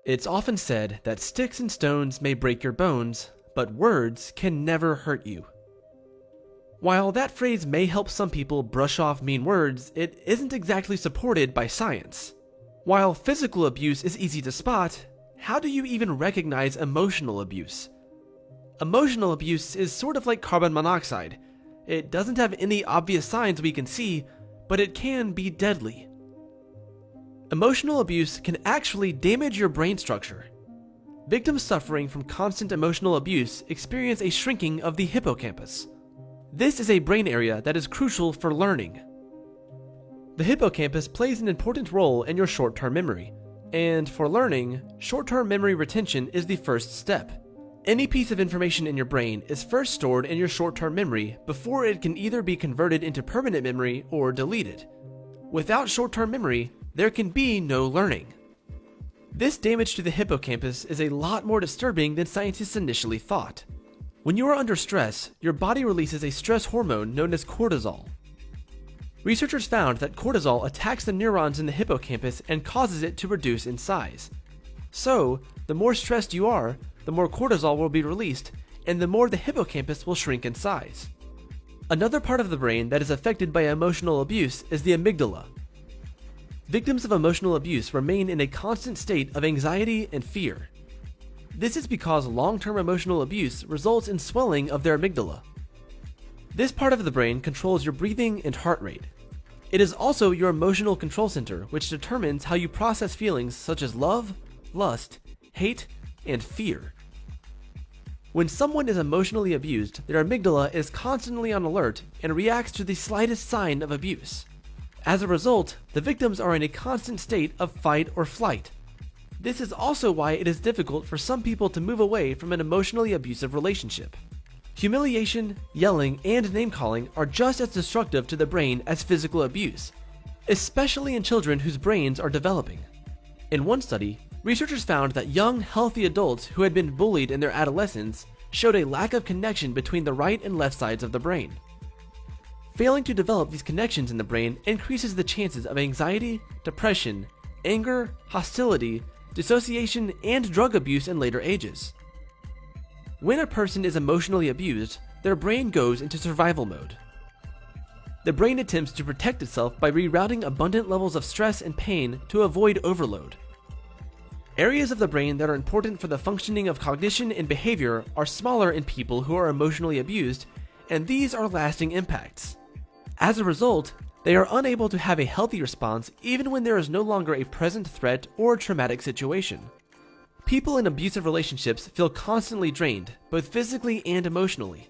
It's often said that sticks and stones may break your bones, but words can never hurt you. While that phrase may help some people brush off mean words, it isn't exactly supported by science. While physical abuse is easy to spot, how do you even recognize emotional abuse? Emotional abuse is sort of like carbon monoxide. It doesn't have any obvious signs we can see, but it can be deadly. Emotional abuse can actually damage your brain structure. Victims suffering from constant emotional abuse experience a shrinking of the hippocampus. This is a brain area that is crucial for learning. The hippocampus plays an important role in your short-term memory, and for learning, short-term memory retention is the first step. Any piece of information in your brain is first stored in your short-term memory before it can either be converted into permanent memory or deleted. Without short-term memory, there can be no learning. This damage to the hippocampus is a lot more disturbing than scientists initially thought. When you are under stress, your body releases a stress hormone known as cortisol. Researchers found that cortisol attacks the neurons in the hippocampus and causes it to reduce in size. So, the more stressed you are, the more cortisol will be released, and the more the hippocampus will shrink in size. Another part of the brain that is affected by emotional abuse is the amygdala. Victims of emotional abuse remain in a constant state of anxiety and fear. This is because long-term emotional abuse results in swelling of their amygdala. This part of the brain controls your breathing and heart rate. It is also your emotional control center, which determines how you process feelings such as love, lust, hate, and fear. When someone is emotionally abused, their amygdala is constantly on alert and reacts to the slightest sign of abuse. As a result, the victims are in a constant state of fight or flight. This is also why it is difficult for some people to move away from an emotionally abusive relationship. Humiliation, yelling, and name-calling are just as destructive to the brain as physical abuse, especially in children whose brains are developing. In one study, researchers found that young, healthy adults who had been bullied in their adolescence showed a lack of connection between the right and left sides of the brain. Failing to develop these connections in the brain increases the chances of anxiety, depression, anger, hostility, dissociation, and drug abuse in later ages. When a person is emotionally abused, their brain goes into survival mode. The brain attempts to protect itself by rerouting abundant levels of stress and pain to avoid overload. Areas of the brain that are important for the functioning of cognition and behavior are smaller in people who are emotionally abused, and these are lasting impacts. As a result, they are unable to have a healthy response even when there is no longer a present threat or traumatic situation. People in abusive relationships feel constantly drained, both physically and emotionally.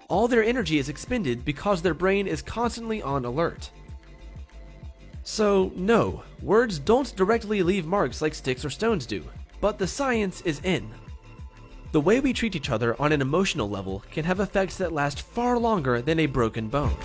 All their energy is expended because their brain is constantly on alert. So, no, words don't directly leave marks like sticks or stones do, but the science is in. The way we treat each other on an emotional level can have effects that last far longer than a broken bone.